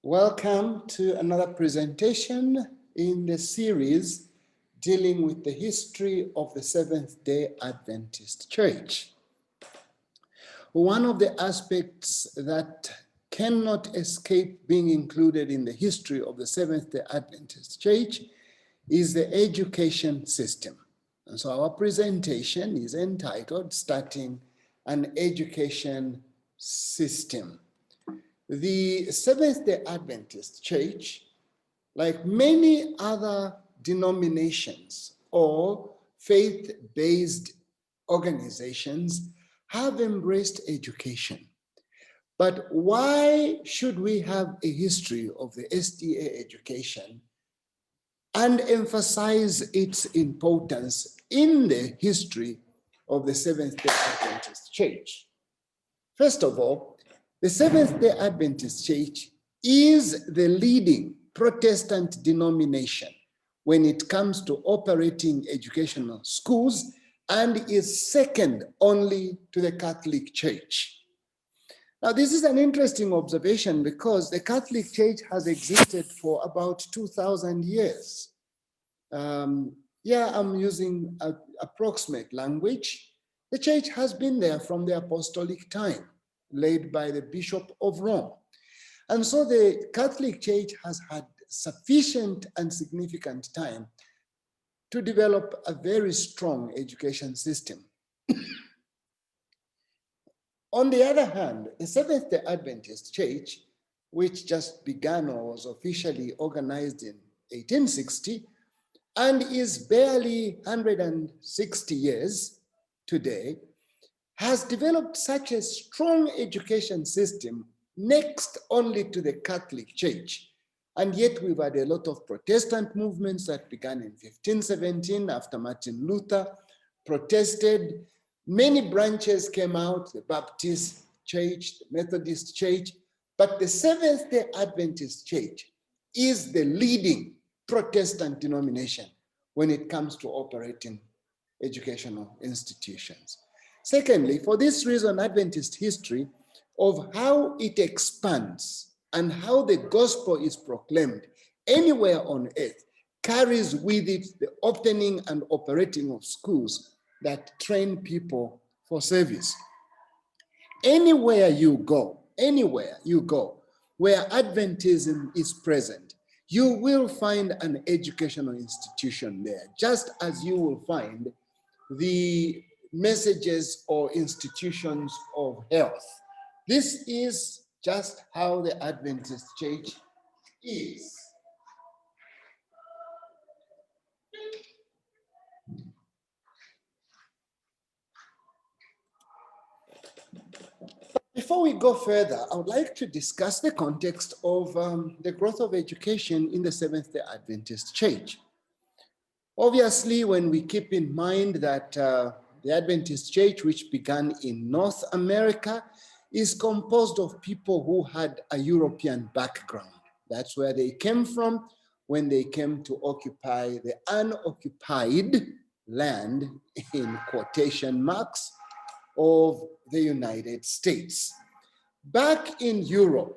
Welcome to another presentation in the series dealing with the history of the Seventh-day Adventist Church. One of the aspects that cannot escape being included in the history of the Seventh-day Adventist Church is the education system. And so our presentation is entitled Starting an Education System. The Seventh-day Adventist Church, like many other denominations or faith-based organizations, have embraced education. But why should we have a history of the SDA education and emphasize its importance in the history of the Seventh-day Adventist Church? First of all, the Seventh-day Adventist Church is the leading Protestant denomination when it comes to operating educational schools and is second only to the Catholic Church. Now, this is an interesting observation because the Catholic Church has existed for about 2,000 years. I'm using approximate language. The church has been there from the apostolic time, led by the Bishop of Rome. And so the Catholic Church has had sufficient and significant time to develop a very strong education system. On the other hand, the Seventh-day Adventist Church, which just began or was officially organized in 1860 and is barely 160 years today, has developed such a strong education system next only to the Catholic Church. And yet we've had a lot of Protestant movements that began in 1517 after Martin Luther protested. Many branches came out, the Baptist Church, the Methodist Church, but the Seventh-day Adventist Church is the leading Protestant denomination when it comes to operating educational institutions. Secondly, for this reason, Adventist history of how it expands and how the gospel is proclaimed anywhere on earth carries with it the opening and operating of schools that train people for service. Anywhere you go, where Adventism is present, you will find an educational institution there, just as you will find the messages or institutions of health. This is just how the Adventist Church is. Before we go further, I would like to discuss the context of the growth of education in the Seventh-day Adventist Church. Obviously, when we keep in mind that the Adventist Church, which began in North America, is composed of people who had a European background. That's where they came from when they came to occupy the unoccupied land, in quotation marks, of the United States. Back in Europe,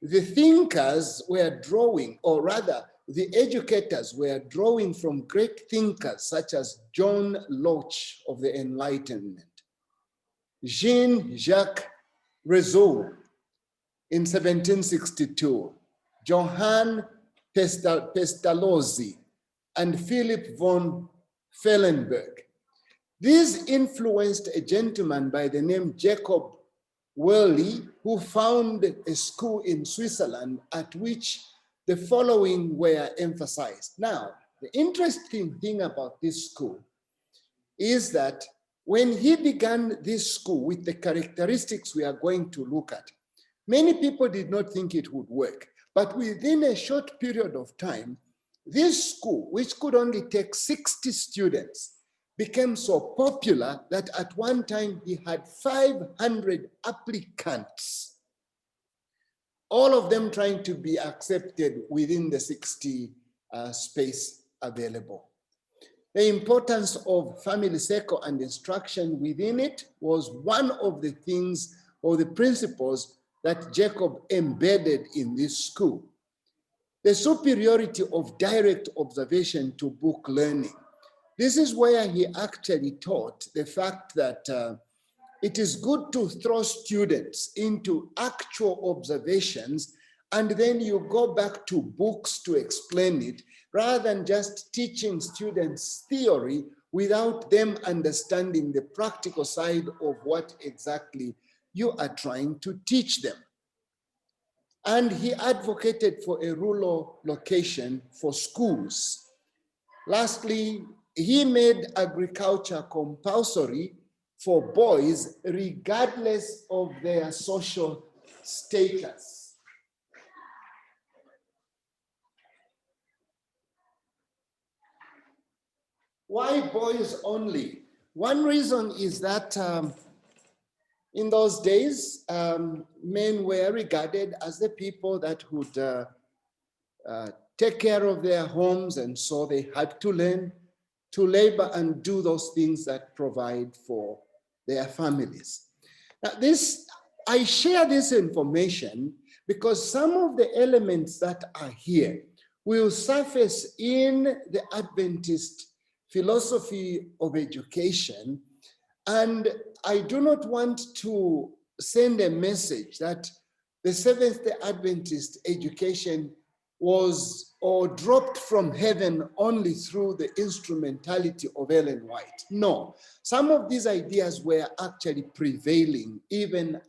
the thinkers were drawing, or rather, the educators were drawing from great thinkers such as John Locke of the Enlightenment, Jean-Jacques Rousseau in 1762, Johann Pestalozzi, and Philip von Fellenberg. These influenced a gentleman by the name Jacob Worley, who founded a school in Switzerland at which the following were emphasized. Now, the interesting thing about this school is that when he began this school with the characteristics we are going to look at, many people did not think it would work. But within a short period of time, this school, which could only take 60 students, became so popular that at one time he had 500 applicants all of them trying to be accepted within the 60 space available. The importance of family circle and instruction within it was one of the things or the principles that Jacob embedded in this school. The superiority of direct observation to book learning. This is where he actually taught the fact that it is good to throw students into actual observations, and then you go back to books to explain it, rather than just teaching students theory without them understanding the practical side of what exactly you are trying to teach them. And he advocated for a rural location for schools. Lastly, he made agriculture compulsory for boys regardless of their social status. Why boys only? One reason is that in those days, men were regarded as the people that would take care of their homes, and so they had to learn to labor and do those things that provide for their families. Now, I share this information because some of the elements that are here will surface in the Adventist philosophy of education, and I do not want to send a message that the Seventh-day Adventist education was or dropped from heaven only through the instrumentality of Ellen White. No, some of these ideas were actually prevailing even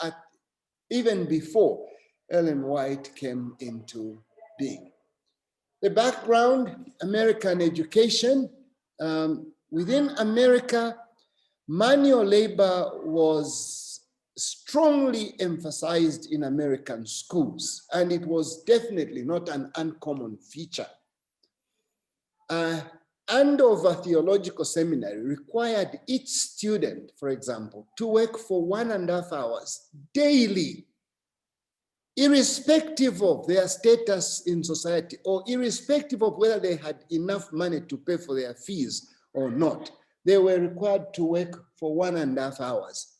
before Ellen White came into being. The background, American education. Within America, manual labor was strongly emphasized in American schools, and it was definitely not an uncommon feature. Andover Theological Seminary required each student, for example, to work for 1.5 hours daily, irrespective of their status in society or irrespective of whether they had enough money to pay for their fees or not. They were required to work for 1.5 hours.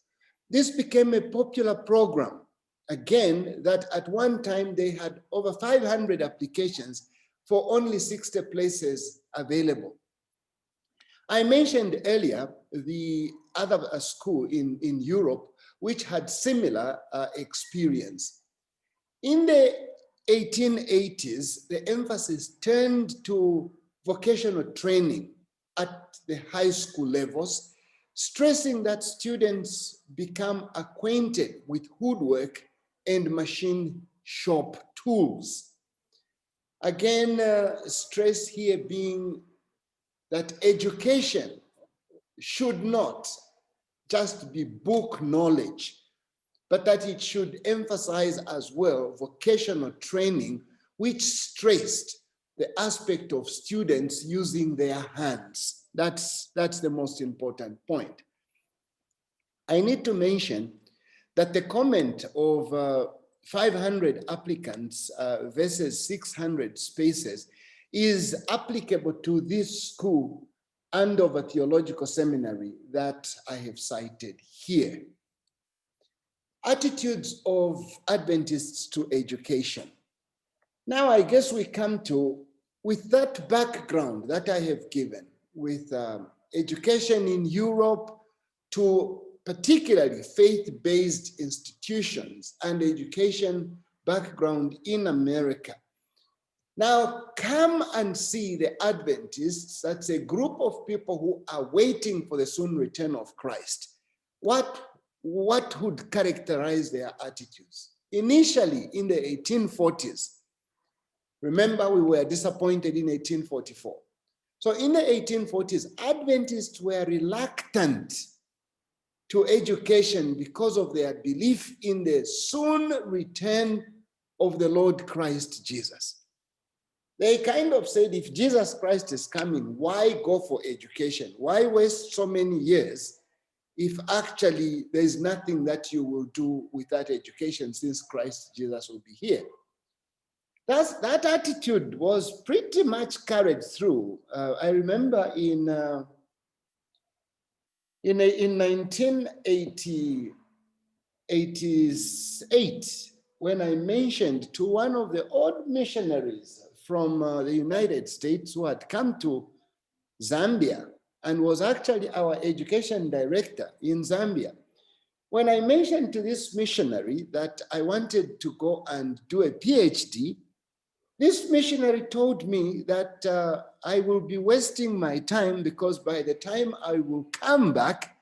This became a popular program. Again, that at one time they had over 500 applications for only 60 places available. I mentioned earlier the other school in Europe which had similar experience. In the 1880s, the emphasis turned to vocational training at the high school levels, stressing that students become acquainted with woodwork and machine shop tools. Again, stress here being that education should not just be book knowledge, but that it should emphasize as well vocational training, which stressed the aspect of students using their hands. That's the most important point. I need to mention that the comment of 500 applicants versus 600 spaces is applicable to this school Andover Theological Seminary that I have cited here. Attitudes of Adventists to education. Now, I guess we come to, with that background that I have given, with education in Europe to particularly faith-based institutions and education background in America. Now, come and see the Adventists. That's a group of people who are waiting for the soon return of Christ. What would characterize their attitudes? Initially, in the 1840s, remember we were disappointed in 1844. So in the 1840s, Adventists were reluctant to education because of their belief in the soon return of the Lord Christ Jesus. They kind of said, if Jesus Christ is coming, why go for education? Why waste so many years if actually there's nothing that you will do with that education since Christ Jesus will be here. That attitude was pretty much carried through. I remember in 1988, when I mentioned to one of the old missionaries from the United States who had come to Zambia and was actually our education director in Zambia. When I mentioned to this missionary that I wanted to go and do a PhD, this missionary told me that I will be wasting my time because by the time I will come back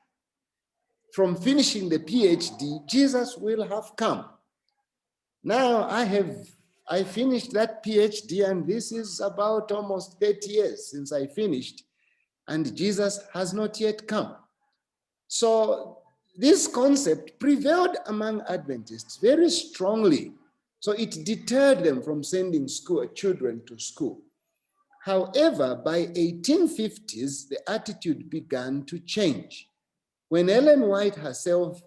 from finishing the PhD, Jesus will have come. Now I finished that PhD, and this is about almost 30 years since I finished, and Jesus has not yet come. So this concept prevailed among Adventists very strongly. So it deterred them from sending children to school. However, by 1850s, the attitude began to change when Ellen White herself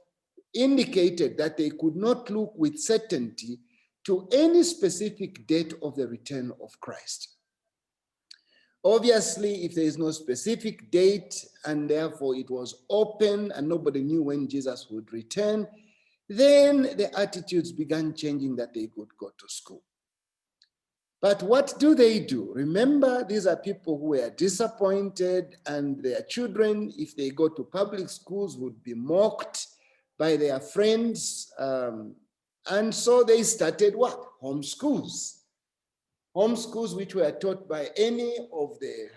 indicated that they could not look with certainty to any specific date of the return of Christ. Obviously, if there is no specific date and therefore it was open and nobody knew when Jesus would return, then the attitudes began changing that they could go to school. But what do? Remember, these are people who were disappointed, and their children, if they go to public schools, would be mocked by their friends. And so they started what? Homeschools. Homeschools which were taught by any of the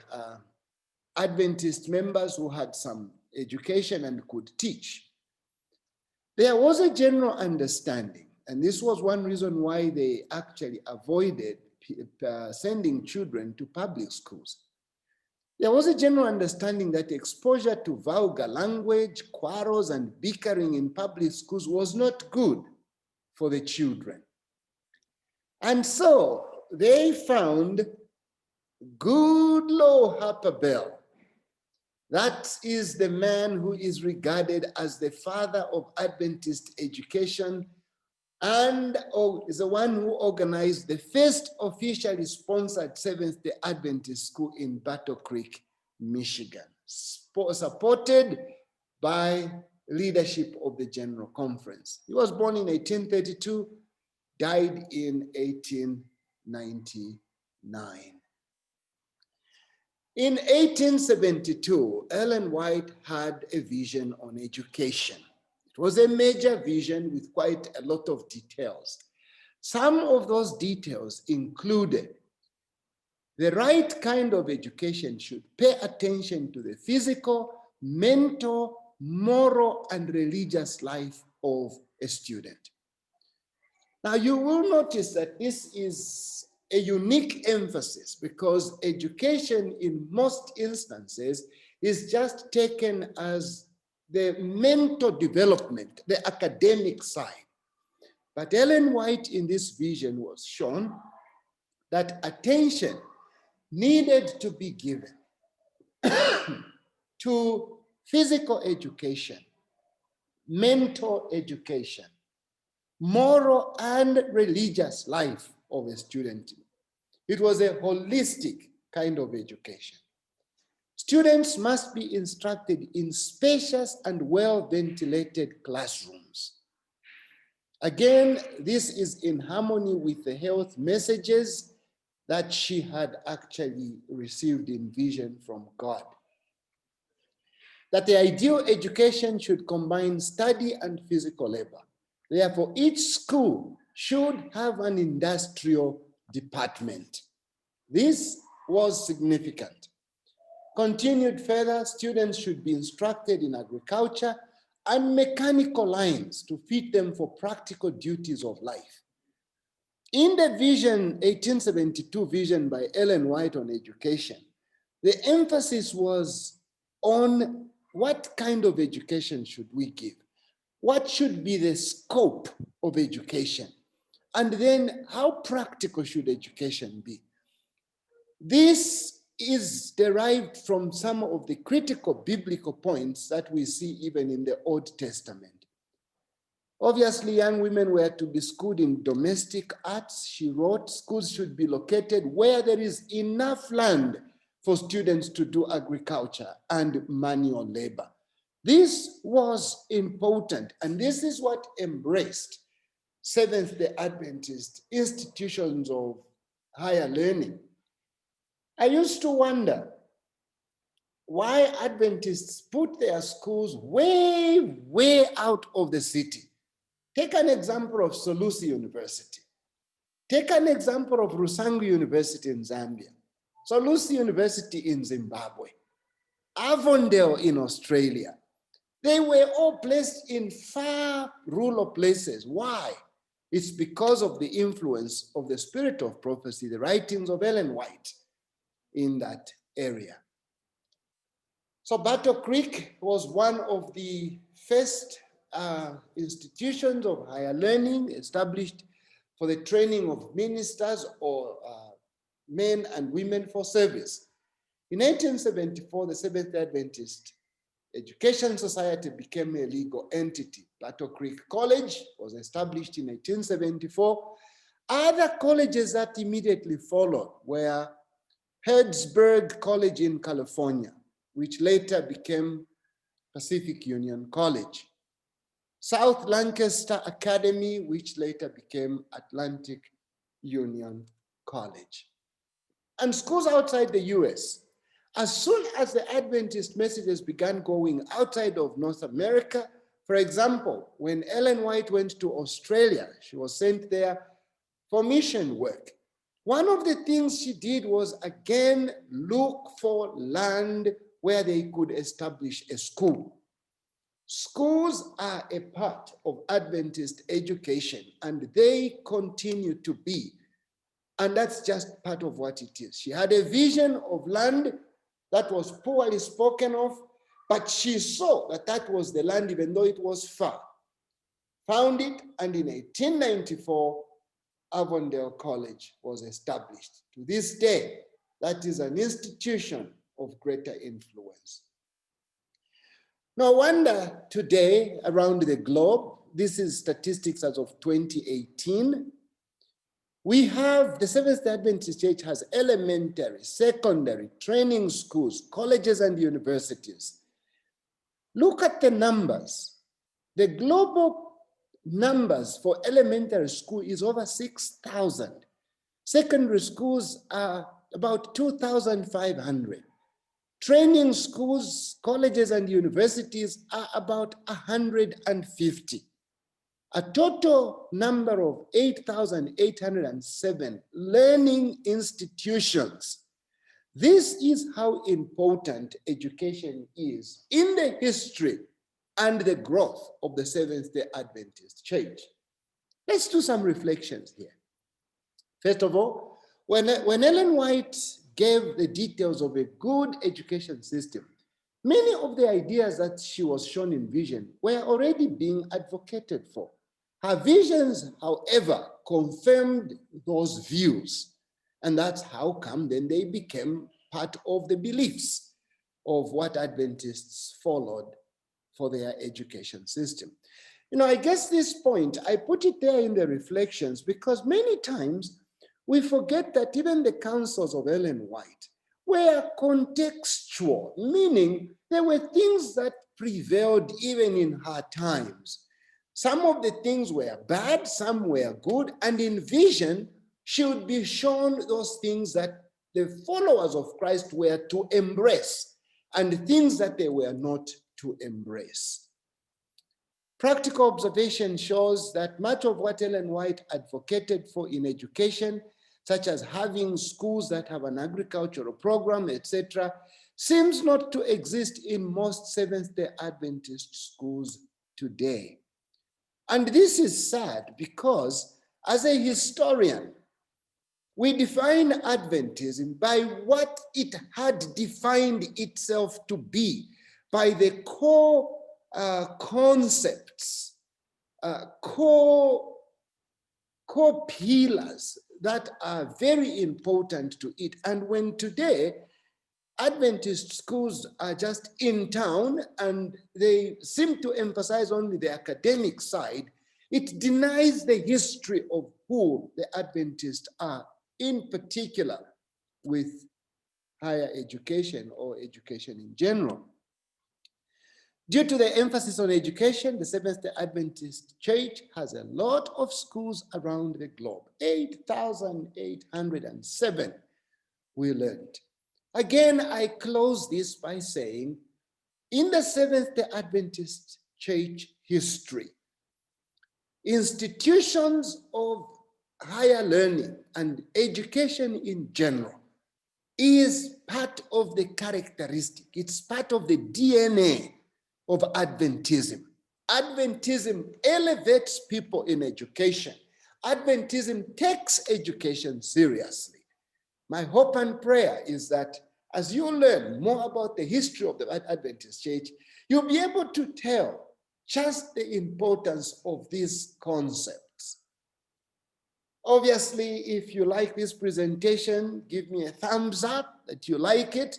Adventist members who had some education and could teach. There was a general understanding, and this was one reason why they actually avoided sending children to public schools. There was a general understanding that exposure to vulgar language, quarrels, and bickering in public schools was not good for the children. And so they found Goodloe Harper. That is the man who is regarded as the father of Adventist education and is the one who organized the first officially sponsored Seventh-day Adventist school in Battle Creek, Michigan, supported by leadership of the General Conference. He was born in 1832, died in 1899. In 1872, Ellen White had a vision on education. It was a major vision with quite a lot of details. Some of those details included the right kind of education should pay attention to the physical, mental, moral, and religious life of a student. Now, you will notice that this is a unique emphasis because education in most instances is just taken as the mental development, the academic side. But Ellen White in this vision was shown that attention needed to be given to physical education, mental education, moral and religious life of a student. It was a holistic kind of education. Students must be instructed in spacious and well-ventilated classrooms. Again, this is in harmony with the health messages that she had actually received in vision from God. That the ideal education should combine study and physical labor. Therefore, each school should have an industrial department. This was significant. Continued further, students should be instructed in agriculture and mechanical lines to fit them for practical duties of life. In the vision, 1872 vision by Ellen White on education, the emphasis was on what kind of education should we give? What should be the scope of education? And then how practical should education be? This is derived from some of the critical biblical points that we see even in the Old Testament. Obviously, young women were to be schooled in domestic arts. She wrote, schools should be located where there is enough land for students to do agriculture and manual labor. This was important, and this is what embraced Seventh-day Adventist institutions of higher learning. I used to wonder why Adventists put their schools way, way out of the city. Take an example of Solusi University. Take an example of Rusangu University in Zambia, Solusi University in Zimbabwe, Avondale in Australia. They were all placed in far rural places. Why? It's because of the influence of the spirit of prophecy, the writings of Ellen White in that area. So Battle Creek was one of the first institutions of higher learning established for the training of ministers or men and women for service. In 1874, the Seventh-day Adventist Education Society became a legal entity. Battle Creek College was established in 1874. Other colleges that immediately followed were Healdsburg College in California, which later became Pacific Union College. South Lancaster Academy, which later became Atlantic Union College. And schools outside the US. As soon as the Adventist messages began going outside of North America, for example, when Ellen White went to Australia, she was sent there for mission work. One of the things she did was again look for land where they could establish a school. Schools are a part of Adventist education, and they continue to be. And that's just part of what it is. She had a vision of land that was poorly spoken of, but she saw that that was the land, even though it was far. Found it, and in 1894, Avondale College was established. To this day, that is an institution of greater influence. No wonder today around the globe, this is statistics as of 2018, we have the Seventh-day Adventist Church has elementary, secondary, training schools, colleges and universities. Look at the numbers. The global numbers for elementary school is over 6,000. Secondary schools are about 2,500. Training schools, colleges and universities are about 150. A total number of 8,807 learning institutions. This is how important education is in the history and the growth of the Seventh-day Adventist Church. Let's do some reflections here. First of all, when Ellen White gave the details of a good education system, many of the ideas that she was shown in vision were already being advocated for. Her visions, however, confirmed those views. And that's how come then they became part of the beliefs of what Adventists followed for their education system. You know, I guess this point, I put it there in the reflections because many times we forget that even the counsels of Ellen White were contextual, meaning there were things that prevailed even in her times. Some of the things were bad, some were good, and in vision, she would be shown those things that the followers of Christ were to embrace and things that they were not to embrace. Practical observation shows that much of what Ellen White advocated for in education, such as having schools that have an agricultural program, etc., seems not to exist in most Seventh-day Adventist schools today. And this is sad because as a historian, we define Adventism by what it had defined itself to be, by the core concepts, core pillars that are very important to it. And when today Adventist schools are just in town and they seem to emphasize only the academic side, it denies the history of who the Adventists are, in particular with higher education or education in general. Due to the emphasis on education, the Seventh-day Adventist Church has a lot of schools around the globe, 8,807 we learned. Again, I close this by saying, in the Seventh-day Adventist Church history, institutions of higher learning and education in general is part of the characteristic. It's part of the DNA of Adventism. Adventism elevates people in education. Adventism takes education seriously. My hope and prayer is that as you learn more about the history of the Adventist Church, you'll be able to tell just the importance of these concepts. Obviously, if you like this presentation, give me a thumbs up that you like it.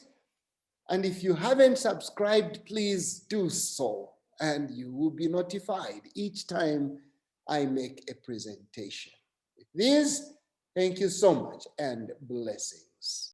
And if you haven't subscribed, please do so, and you will be notified each time I make a presentation. With this, thank you so much and blessings.